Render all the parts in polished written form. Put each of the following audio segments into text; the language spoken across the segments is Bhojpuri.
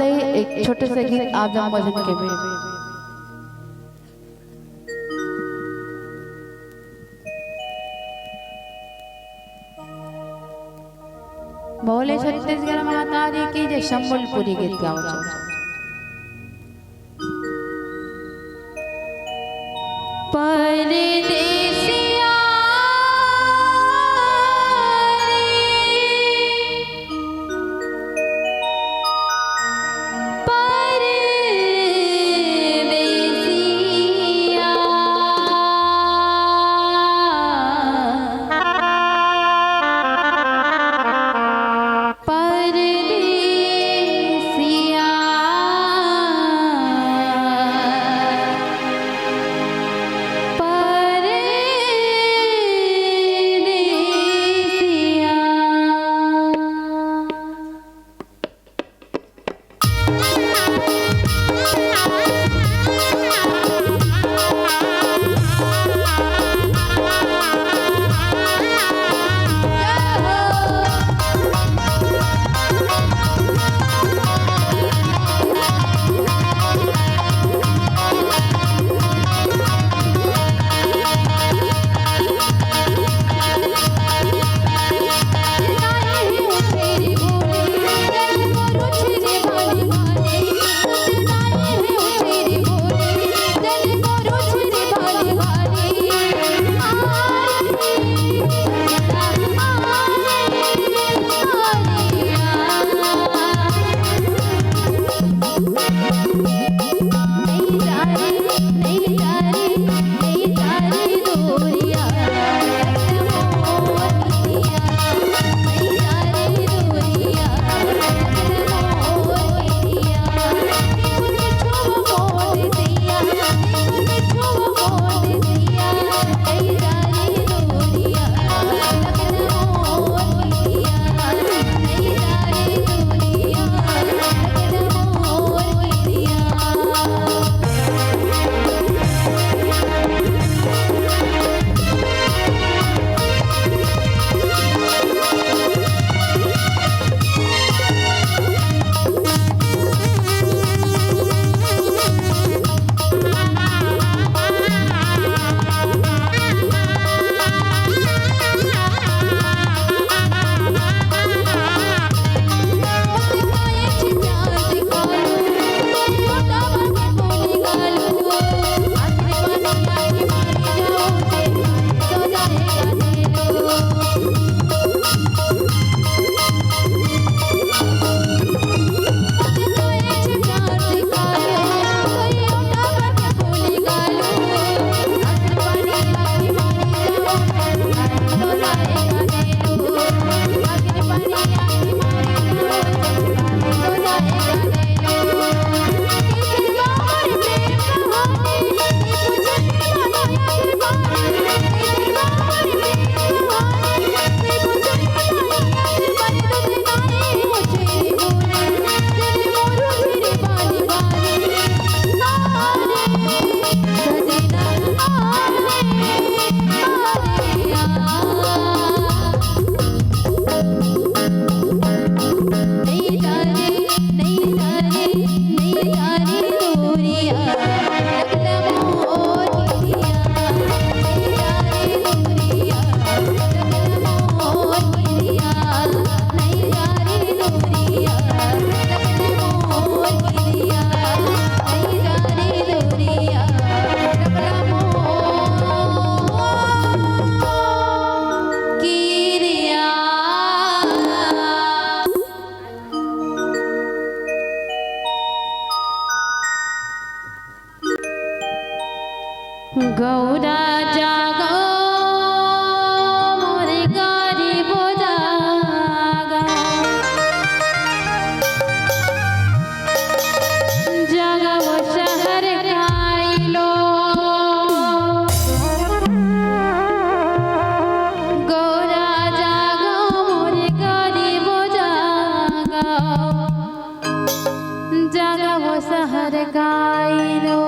आपल्याला एक छोटेसे गीत आप जाऊन भजन के भी बोले छत्तीसगढ़ माता दी की जय शंभुलपुरी गीत गाओ। परदेसिया गौरा जागो मोरे गरीबो जागा जगवो शहर खाइलो गौरा जागो मोरे गरीबो जागा जगवो शहर खाइलो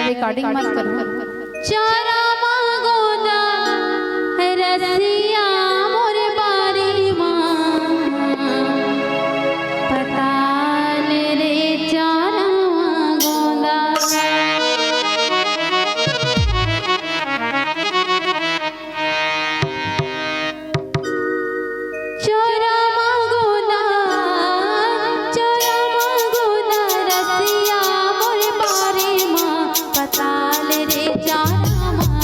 रिकॉर्डिंग मत करो। चारा मांगो ना रसिया मोर बारी मां पताल रे चारा मांगो ना। चारा मांगो ना रसिया मोर बारी मां पताल रे चारा मांगो।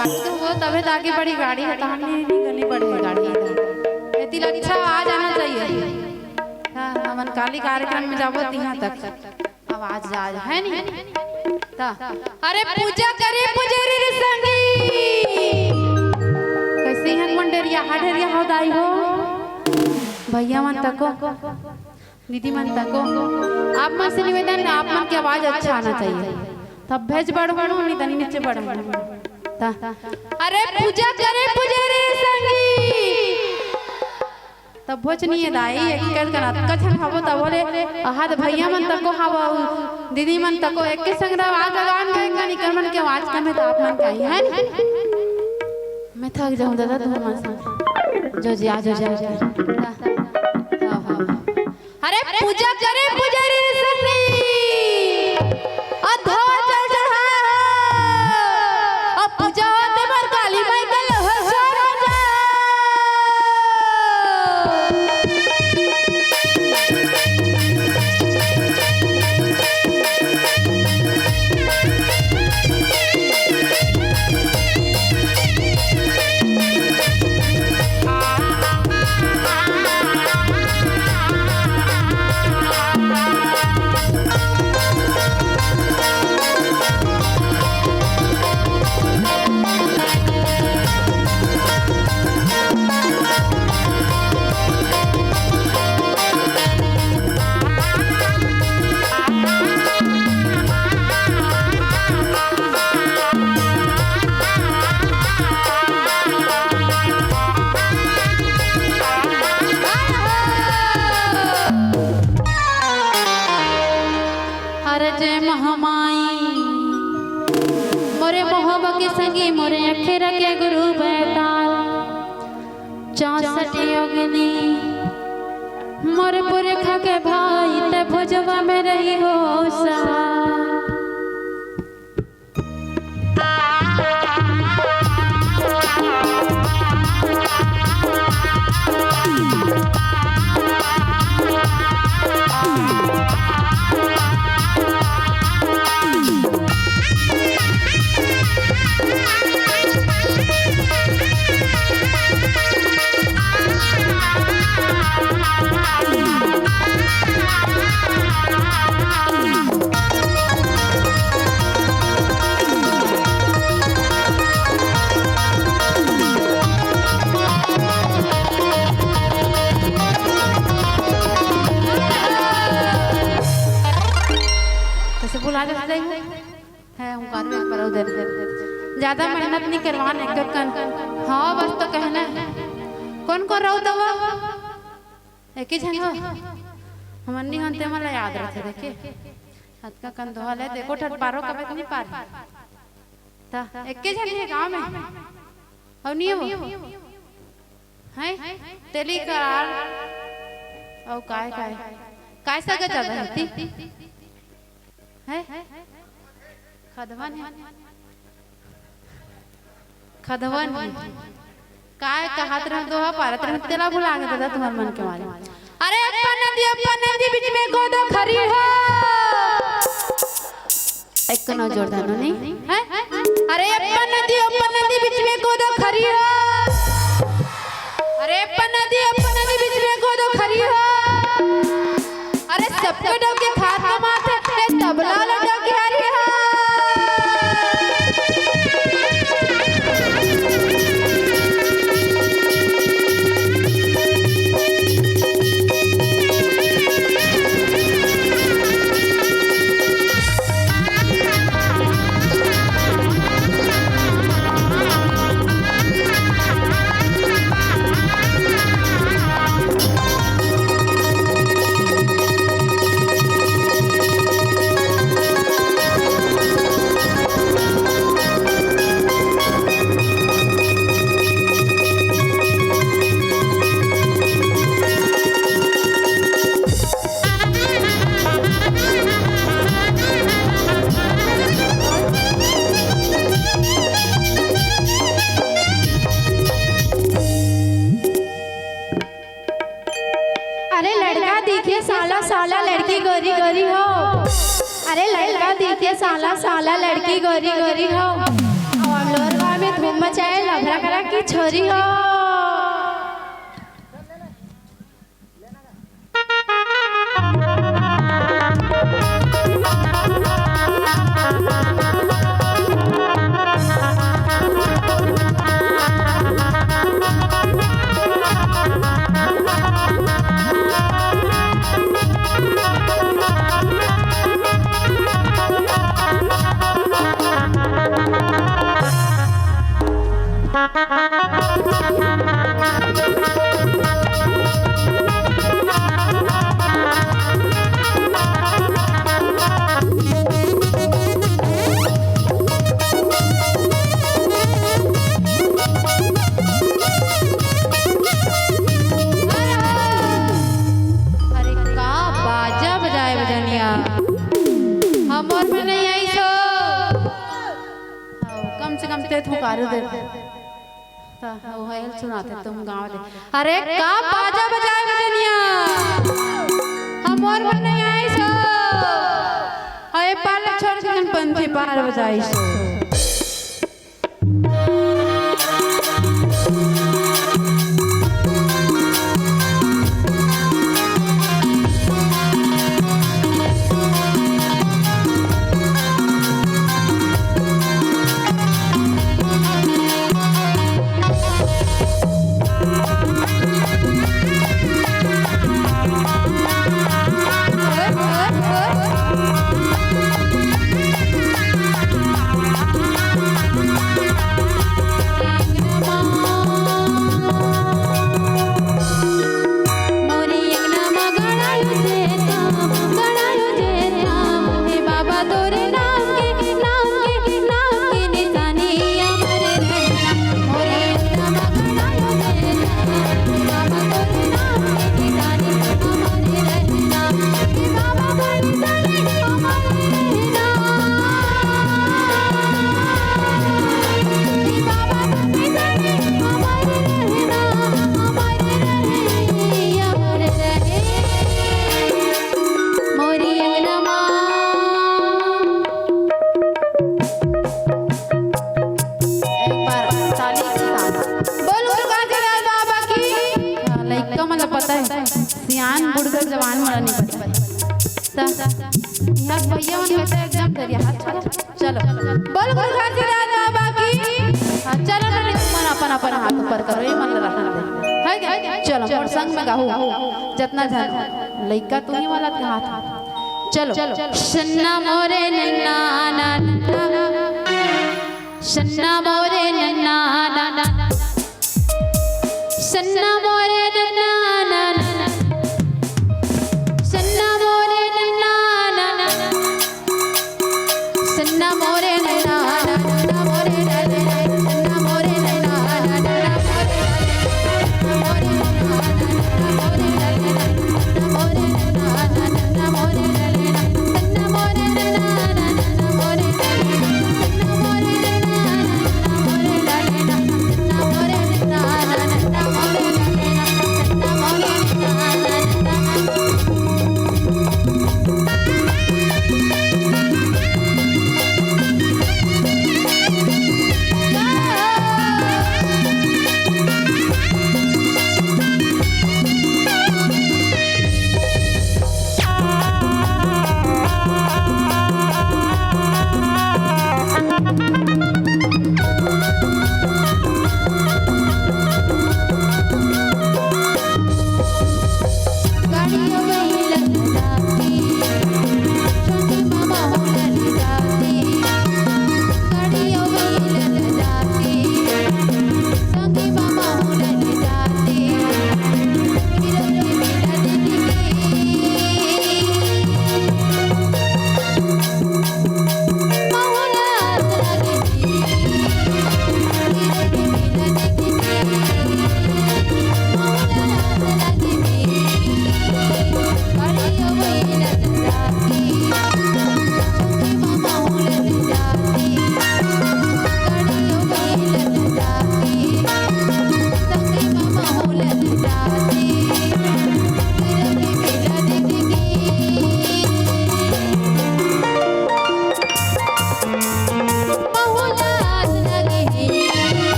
बात तो वो तबे तो आगे बड़ी गाड़ी है, तो हमने नहीं करनी पड़ेगी गाड़ी इतनी अच्छा आ जाना चाहिए। हाँ हमन काली कार्यक्रम में जाबो यहाँ तक आवाज जा है नहीं ता। अरे पूजा करे पुजारी रे संगी कैसे हन मंडरिया हाडरिया हो दाई हो भैया मन तको दीदी मन तको आप मन से निवेदन आप मन की आवाज अच्छा आना चाहिए तब भेज बढ़ बढ़ो नहीं तनी नीचे बढ़ ता। अरे पूजा करे पुजारी रे संगी तब भोजनी दाई एक कर करत कछन हबो त बोले हाथ भैया मन तको हबो दीदी मन तको एक के संग आवाज लगान गए निकल मन के आवाज कमे तो आप मन कही है मैं थक जाऊं दादा तुम मन से जो जी आ जो जा। हां हां अरे पूजा करे पुजारी रे संगी अधो चल चढ़ा अब पूजा होते पर काली माई का लहर छा जा। मोरे मोहब्बत के संगी मोरे अखेर के गुरु बैताल 64 योगिनी मोरे पुरखा के भाई ते भुजवा में रही हो सा। ज्यादा मेहनत नहीं करवाने हाँ बस तो कहना है कौन कौन रहो दवा एक ही जगह हमन नहीं हंते मला याद रखे देखिए हाथ का कंधवा ले देखो ठट पारो कभी नहीं पार ता एक ही जगह गांव में और नहीं वो हैं तेली करार और काय सगा ज्यादा होती है खदवन है खदवन काय कहात रह दो पारत रह तेला भुला गया दादा तुम्हारे मन के मारे। अरे अपन नदी बीच में गोदो खरी हो एक कनो जोरदार नहीं है। अरे अपन नदी बीच में गोदो खरी हो अरे अपन नदी बीच में गोदो खरी हो। अरे सबको डब के खात का माथे तबला लगा के हरी हो। साला लड़की गोरी गोरी हो और लोरवा में धूम के छोरी हो। सुनाते तुम गाँव दे। अरे का बाजा बजाए बजनिया हम और में नहीं आई सो। अरे पाल छोड़ के पंथी पार बजाई सो। सियान बुढ़गर जवान वाला नहीं पता यहाँ भैया मन कहते हैं एकदम तेरी हाथ चलो बोल बोल खाती राजा बाकी चलो ना मन अपन अपन हाथ ऊपर करो ये मन रखना दे है क्या चलो मोर संग में गाओ जितना जान लइका तू ही वाला के हाथ चलो सन्ना मोरे नन्ना नन्ना सन्ना मोरे नन्ना नन्ना सन्ना मोरे नन्ना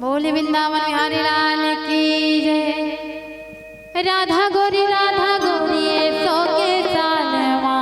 बोले वृंदावन बिहारी लाल की जय। राधा गोरी सो के सालवा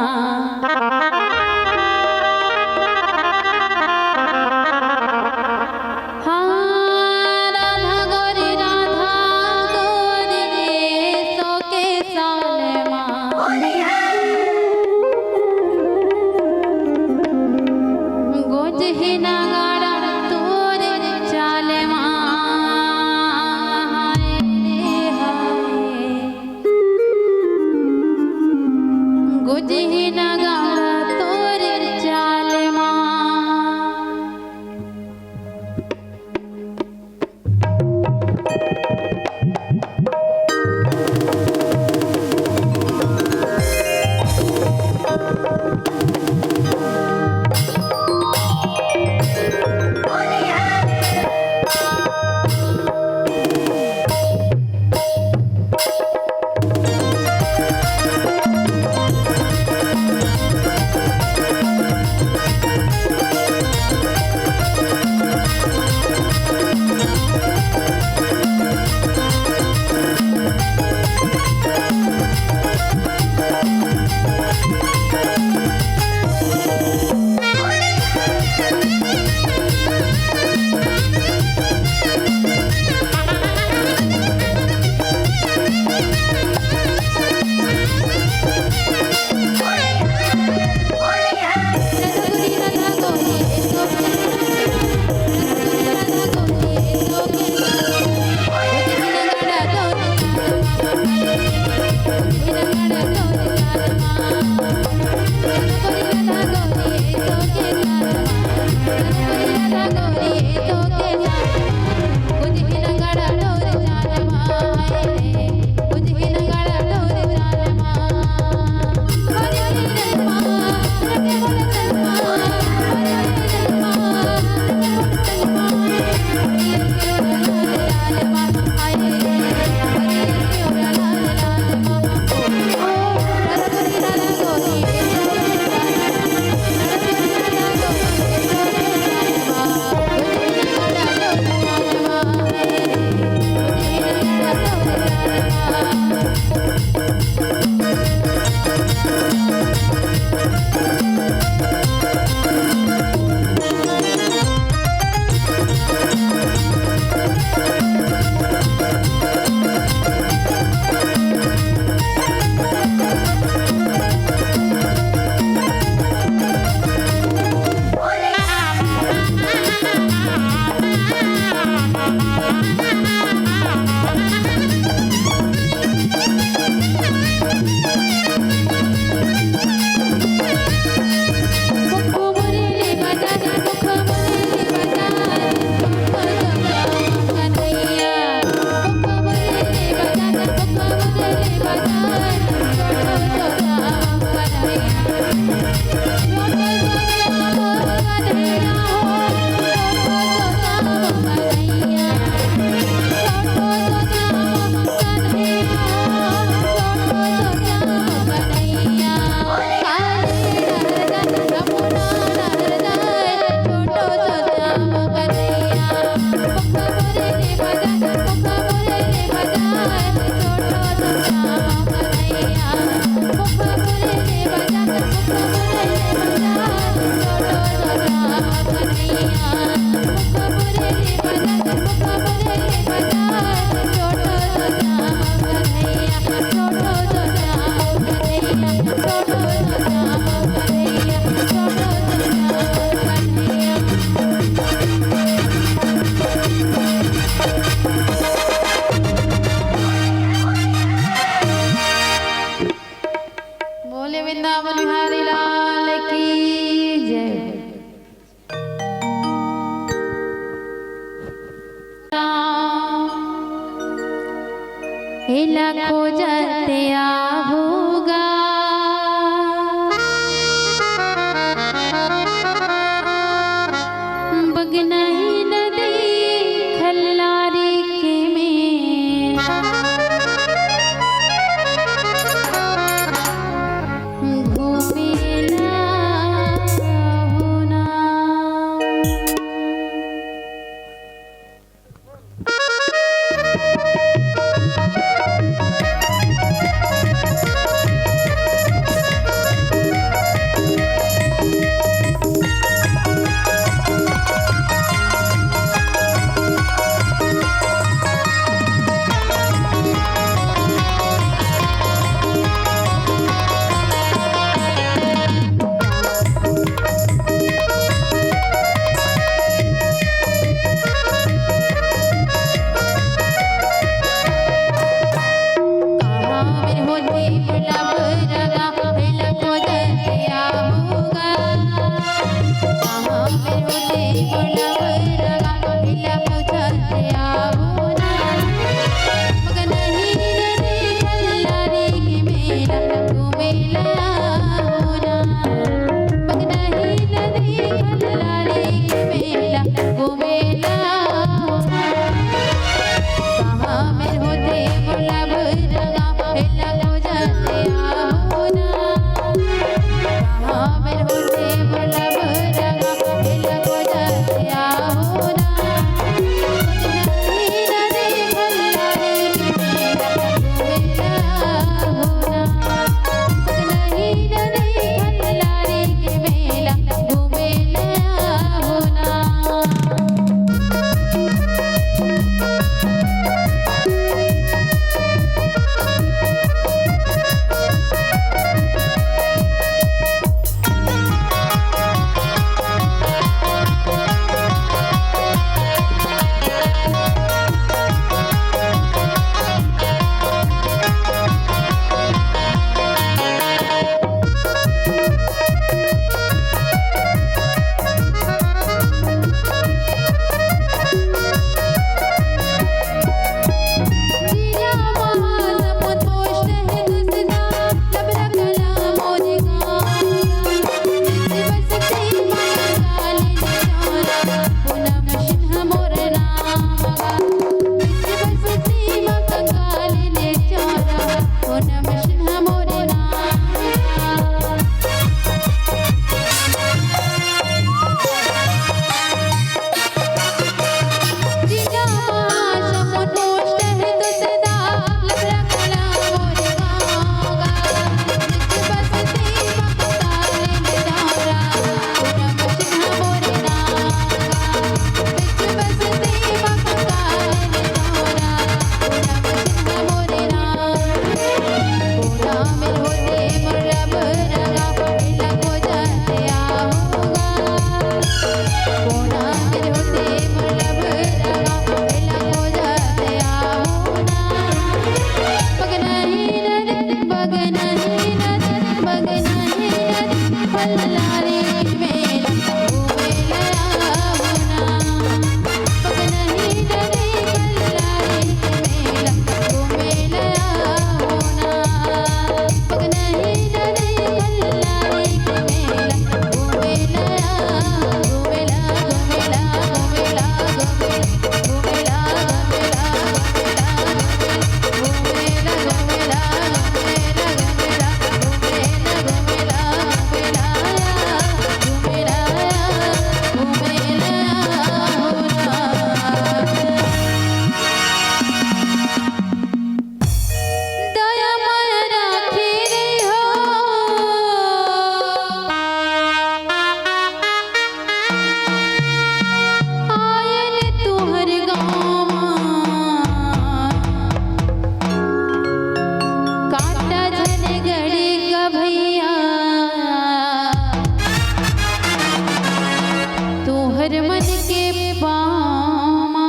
मन के पामा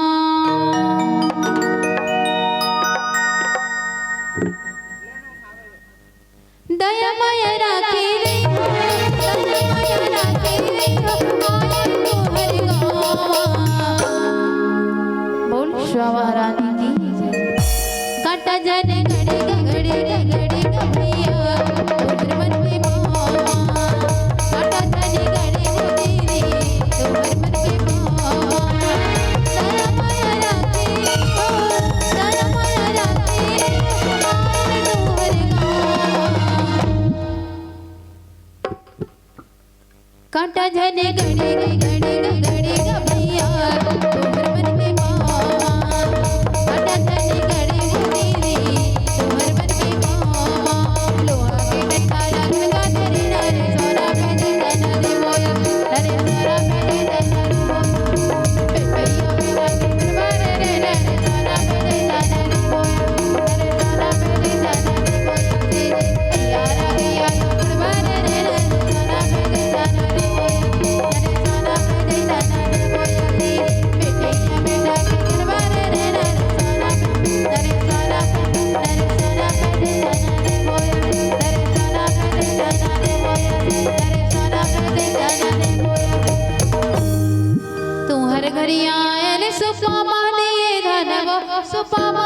दया माया राखी रे दया माया राखी रे आया तोहर गावा बोल श्यामा रानी की काटा जाने घड़ी घड़ी घड़ी भैया तोहर मन के पामा काटा जाने घड़ी घड़ी तोहर मन के पामा दया माया राखी दया माया राखी आया तोहर काटा जाने घड़ी घड़ी घड़ी भैया तोहर मन के पामा काटा जाने घड़ी घड़ी तोहर मन के पामा लोहा के डंडा लगा तेरे नारे सारा मैंने जाना रे मोया रे सारा मैंने जाना रे भैया मेरा दरबार रे रे सारा मैंने जाना रे मोया रे सारा मैंने जाना रे मोया यारा भैया दरबार रे रे सारा मैंने जाना रे मोया रे सारा मैंने जाना रे मोया बेटिया बेटा के दरबार रे रे सारा रे सारा मैंने जाना रे मोया रे सारा मैंने जाना रे मोया रे सारा मैंने जाना रे मोया तू हर घड़ी आयल सुपामा दिए धनवा सुपामा